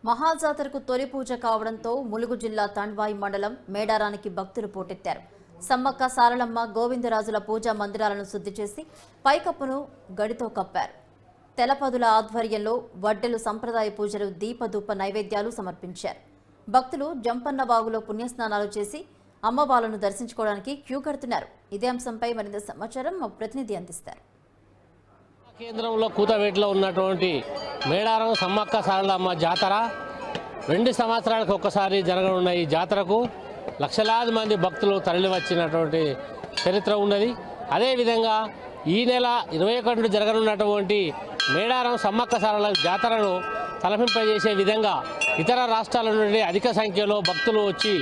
మహాజాతరకు తొలి పూజ కావడంతో ములుగు జిల్లా తండ్వాయి మండలం మేడారానికి భక్తులు పోటెత్తారు. సమ్మక్క సారలమ్మ గోవిందరాజుల పూజా మందిరాలను శుద్ధి చేసి పైకప్పును గడితో కప్పారు. తెలపదుల ఆధ్వర్యంలో వడ్డెలు సంప్రదాయ పూజలు దీపధూప నైవేద్యాలు సమర్పించారు. భక్తులు జంపన్న బాగులో పుణ్యస్నానాలు చేసి అమ్మవార్లను దర్శించుకోవడానికి క్యూ కడుతున్నారు. ఇదే అంశంపై మరింత సమాచారం మా ప్రతినిధి అందిస్తారు. కేంద్రంలో కూతవేటిలో ఉన్నటువంటి మేడారం సమ్మక్క సారలమ్మ జాతర 2 సంవత్సరాలకు ఒక్కసారి జరగనున్న ఈ జాతరకు లక్షలాది మంది భక్తులు తరలి వచ్చినటువంటి చరిత్ర ఉన్నది. అదేవిధంగా ఈ నెల 21 జరగనున్నటువంటి మేడారం సమ్మక్క సారల జాతరను తలపింపజేసే విధంగా ఇతర రాష్ట్రాల నుండి అధిక సంఖ్యలో భక్తులు వచ్చి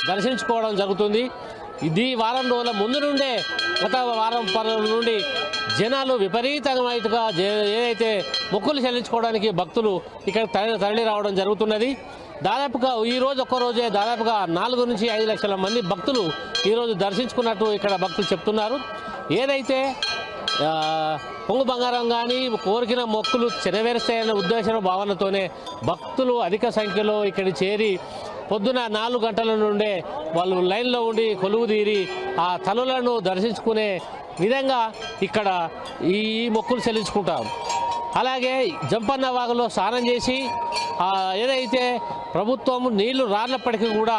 దర్శించుకోవడం జరుగుతుంది. ఇది వారం రోజుల ముందు నుండే గత వారం నుండి జనాలు విపరీతంగా ఏదైతే మొక్కులు చెల్లించుకోవడానికి భక్తులు ఇక్కడ తరలి రావడం జరుగుతున్నది. దాదాపుగా ఈరోజు ఒక్కరోజే దాదాపుగా 4 నుంచి 5 లక్షల మంది భక్తులు ఈరోజు దర్శించుకున్నట్టు ఇక్కడ భక్తులు చెప్తున్నారు. ఏదైతే పొంగు బంగారం కానీ కోరికిన మొక్కులు నెరవేరుస్తాయన్న ఉద్దేశం భావనతోనే భక్తులు అధిక సంఖ్యలో ఇక్కడ చేరి పొద్దున 4 గంటల నుండే వాళ్ళు లైన్లో ఉండి కొలువు తీరి ఆ తల్లులను దర్శించుకునే విధంగా ఇక్కడ ఈ మొక్కులు చెల్లించుకుంటాం. అలాగే జంపన్న వాగులో స్నానం చేసి ఏదైతే ప్రభుత్వం నీళ్లు రానప్పటికీ కూడా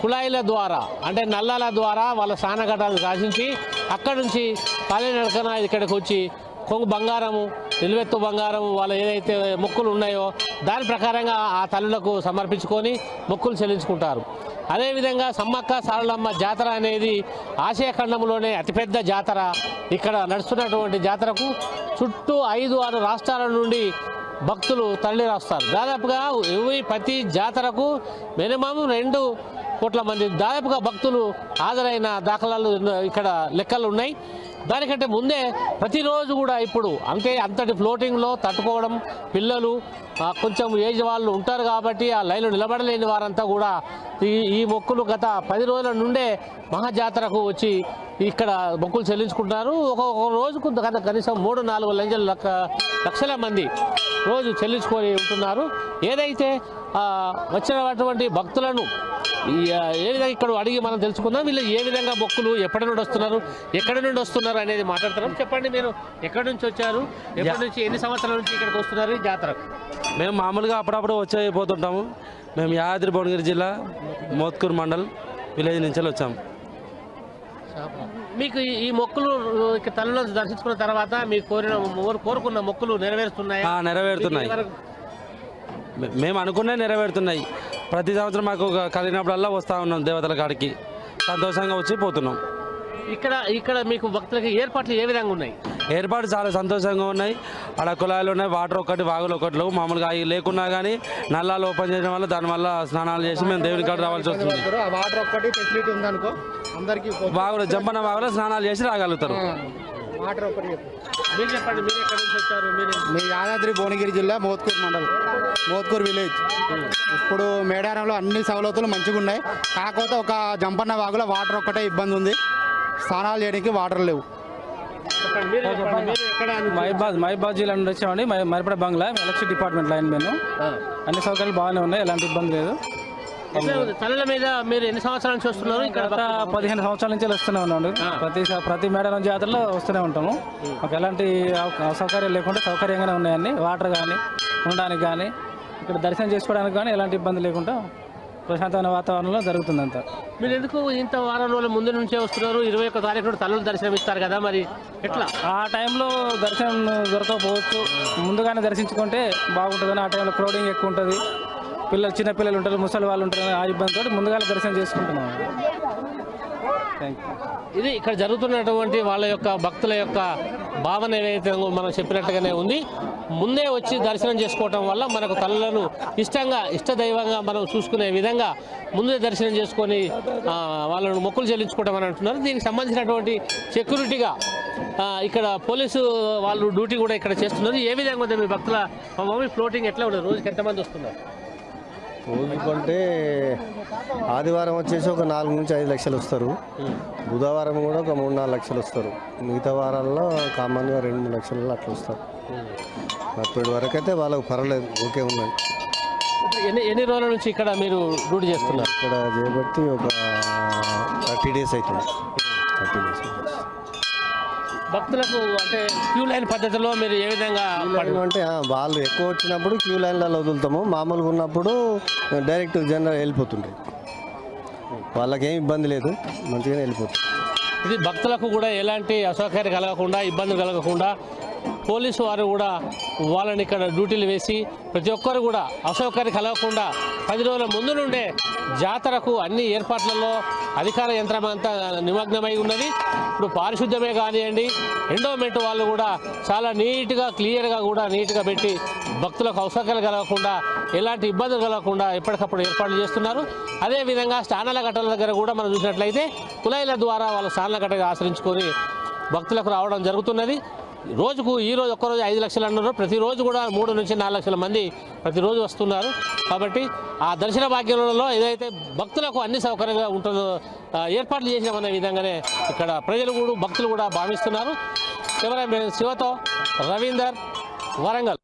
కుళాయిల ద్వారా అంటే నల్లాల ద్వారా వాళ్ళ స్నానఘట్టాలను రాసించి అక్కడి నుంచి కాలినడకన ఇక్కడికి వచ్చి కొంగు బంగారము నిలువెత్తు బంగారం వాళ్ళ ఏదైతే మొక్కులు ఉన్నాయో దాని ప్రకారంగా ఆ తల్లులకు సమర్పించుకొని మొక్కులు చెల్లించుకుంటారు. అదేవిధంగా సమ్మక్క సారలమ్మ జాతర అనేది ఆసియా ఖండంలోనే అతిపెద్ద జాతర. ఇక్కడ నడుస్తున్నటువంటి జాతరకు చుట్టూ 5-6 రాష్ట్రాల నుండి భక్తులు తరలి వస్తారు. దాదాపుగా ప్రతి జాతరకు మినిమం 2 కోట్ల మంది దాదాపుగా భక్తులు హాజరైన దాఖలాలు ఇక్కడ లెక్కలు ఉన్నాయి. దానికంటే ముందే ప్రతిరోజు కూడా ఇప్పుడు అంతటి ఫ్లోటింగ్లో తట్టుకోవడం పిల్లలు కొంచెం ఏజ్ వాళ్ళు ఉంటారు కాబట్టి ఆ లైన్లో నిలబడలేని వారంతా కూడా ఈ మొక్కులు గత 10 రోజుల నుండే మహాజాతరకు వచ్చి ఇక్కడ మొక్కులు చెల్లించుకుంటున్నారు. ఒక్కొక్క రోజుకు కనీసం 3-4 లక్షల మంది రోజు చెల్లించుకొని ఉంటున్నారు. ఏదైతే వచ్చినటువంటి భక్తులను ఏ విధంగా ఇక్కడ అడిగి మనం తెలుసుకుందాం. వీళ్ళు ఏ విధంగా మొక్కులు ఎప్పటి నుండి వస్తున్నారు, ఎక్కడి నుండి వస్తున్నారు అనేది మాట్లాడుతున్నాం. చెప్పండి, మీరు ఎక్కడి నుంచి వచ్చారు, ఎప్పటి నుంచి ఎన్ని సంవత్సరాల నుంచి ఇక్కడికి వస్తున్నారు ఈ జాతరకు? మేము మామూలుగా అప్పుడప్పుడు వచ్చేపోతుంటాము. మేము యాదాద్రి భువనగిరి జిల్లా మోత్కూరు మండల్ విలేజ్ నుంచి వచ్చాము. మీకు ఈ మొక్కులు తల్లులను దర్శించుకున్న తర్వాత మీకు కోరుకున్న మొక్కులు నెరవేరుతున్నాయా? నెరవేరుతున్నాయి. మేము అనుకునే నెరవేరుతున్నాయి. ప్రతి సంవత్సరం మాకు కలిగినప్పుడల్లా వస్తూ ఉన్నాం దేవతల కాడికి. సంతోషంగా వచ్చి పోతున్నాం. ఇక్కడ మీకు భక్తులకి ఏర్పాట్లు ఏ విధంగా ఉన్నాయి? ఏర్పాటు చాలా సంతోషంగా ఉన్నాయి. అక్కడ కుళాయిలు ఉన్నాయి, వాటర్ ఒకటి వాగులు ఒకటి లేవు. మామూలుగా అవి లేకున్నా కానీ నల్లాలు ఓపెన్ చేయడం వల్ల దానివల్ల స్నానాలు చేసి మేము దేవుని కాడ రావాల్సి వస్తుంది. వాటర్ ఒకటి ఫెసిలిటీ ఉందనుకో అందరికీ వాగులు జంపన్న వాగులో స్నానాలు చేసి రాగలుగుతారు. వాటర్ ఒకటి మీరు చెప్పండి, మీరు ఎక్కడి నుంచి వచ్చారు? మీ యాదాద్రి భువనగిరి జిల్లా మోత్కూరు మండలం మోత్కూరు విలేజ్. ఇప్పుడు మేడారంలో అన్ని సవలతులు మంచిగా ఉన్నాయి. కాకపోతే ఒక జంపన్న వాగులో వాటర్ ఒక్కటే ఇబ్బంది ఉంది. స్నానాలు చేయడానికి వాటర్ లేవు. మహిబాద్ జిల్లా నుండి వచ్చామండి. మరిపడ బంగ్లా ఎలక్ట్రిసిటీ డిపార్ట్మెంట్ లైన్ మేము. అన్ని సౌకర్యాలు బాగానే ఉన్నాయి, ఎలాంటి ఇబ్బంది లేదు. తల్లుల మీద మీరు ఎన్ని సంవత్సరాల నుంచి వస్తున్నారు? ఇక్కడ 15 సంవత్సరాల నుంచి వస్తూనే ఉన్నాం. ప్రతి మేడారం జాతరలో వస్తూనే ఉంటాము. మాకు ఎలాంటి అసౌకర్యాలు లేకుండా సౌకర్యంగానే ఉన్నాయని. వాటర్ కానీ ఉండడానికి కానీ ఇక్కడ దర్శనం చేసుకోవడానికి కానీ ఎలాంటి ఇబ్బంది లేకుండా ప్రశాంతమైన వాతావరణంలో జరుగుతుంది అంతా. మీరు ఎందుకు ఇంత వారం రోజుల ముందు నుంచే వస్తున్నారు? 21 తారీఖు తల్లులు దర్శనం ఇస్తారు కదా, మరి ఎట్లా? ఆ టైంలో దర్శనం దొరకకపోవచ్చు. ముందుగానే దర్శించుకుంటే బాగుంటుంది. ఆ టైంలో క్రౌడింగ్ ఎక్కువ ఉంటుంది. చిన్న పిల్లలు ఉంటారు, ముసలి వాళ్ళు ఉంటారు. ఆ ఇబ్బందితో ముందుగానే దర్శనం చేసుకుంటున్నాం. ఇది ఇక్కడ జరుగుతున్నటువంటి వాళ్ళ యొక్క భక్తుల యొక్క భావన ఏదైతే మనం చెప్పినట్టుగానే ఉంది. ముందే వచ్చి దర్శనం చేసుకోవటం వల్ల మనకు తల్లులను ఇష్టదైవంగా మనం చూసుకునే విధంగా ముందే దర్శనం చేసుకొని వాళ్ళను మొక్కులు చెల్లించుకోవటం అని అంటున్నారు. దీనికి సంబంధించినటువంటి సెక్యూరిటీగా ఇక్కడ పోలీసు వాళ్ళు డ్యూటీ కూడా ఇక్కడ చేస్తున్నారు. ఏ విధంగా ఉంది మీ భక్తుల ఫ్లోటింగ్ ఎట్లా ఉంటుంది? రోజుకి ఎంతమంది వస్తున్నారు? రోజుకంటే ఆదివారం వచ్చేసి ఒక 4 నుంచి 5 లక్షలు వస్తారు. బుధవారం కూడా ఒక 3-4 లక్షలు వస్తారు. మిగతా వారాల్లో కామన్గా 2-3 లక్షలు అట్లా వస్తారు. అప్పటి వరకు అయితే వాళ్ళకు పర్వాలేదు, ఓకే ఉన్నాయి. ఎన్ని రోజుల నుంచి ఇక్కడ మీరు డ్యూటీ చేస్తున్నారు? ఇక్కడ చేయబట్టి ఒక 30 డేస్ అవుతుంది. 30 డేస్ భక్తులకు అంటే క్యూ లైన్ పద్ధతిలో మీరు ఏ విధంగా అంటే వాళ్ళు ఎక్కువ వచ్చినప్పుడు క్యూ లైన్లలో వదులుతాము. మామూలుగా ఉన్నప్పుడు డైరెక్ట్ జనరల్ వెళ్ళిపోతుంటారు. వాళ్ళకేం ఇబ్బంది లేదు, మంచిగానే వెళ్ళిపోతుంది. ఇది భక్తులకు కూడా ఎలాంటి అసౌకర్యం కలగకుండా, ఇబ్బందులు కలగకుండా పోలీసు వారు కూడా వాళ్ళని ఇక్కడ డ్యూటీలు వేసి ప్రతి ఒక్కరు కూడా అసౌకర్యం కలగకుండా 10 రోజుల ముందు నుండే జాతరకు అన్ని ఏర్పాట్లలో అధికార యంత్రం అంతా నిమగ్నమై ఉన్నది. ఇప్పుడు పారిశుద్ధ్యమే కానివ్వండి, ఎండోమెంట్ వాళ్ళు కూడా చాలా నీట్గా క్లియర్గా కూడా నీట్గా పెట్టి భక్తులకు అసౌకర్యాలు కలగకుండా, ఎలాంటి ఇబ్బందులు కలగకుండా ఎప్పటికప్పుడు ఏర్పాట్లు చేస్తున్నారు. అదేవిధంగా స్నానాల గట్టల దగ్గర కూడా మనం చూసినట్లయితే కుళాయిల ద్వారా వాళ్ళు స్నానాల గట్టగా ఆశ్రయించుకొని భక్తులకు రావడం జరుగుతున్నది. రోజుకు ఈరోజు ఒక్కరోజు 5 లక్షలు అన్నారు, ప్రతిరోజు కూడా 3 నుంచి 4 లక్షల మంది ప్రతిరోజు వస్తున్నారు. కాబట్టి ఆ దర్శన భాగ్యంలో ఏదైతే భక్తులకు అన్ని సౌకర్యంగా ఉంటుందో ఏర్పాట్లు చేసినామనే విధంగానే ఇక్కడ ప్రజలు కూడా భక్తులు కూడా భావిస్తున్నారు. కెమెరామెన్ శివతో రవీందర్, వరంగల్.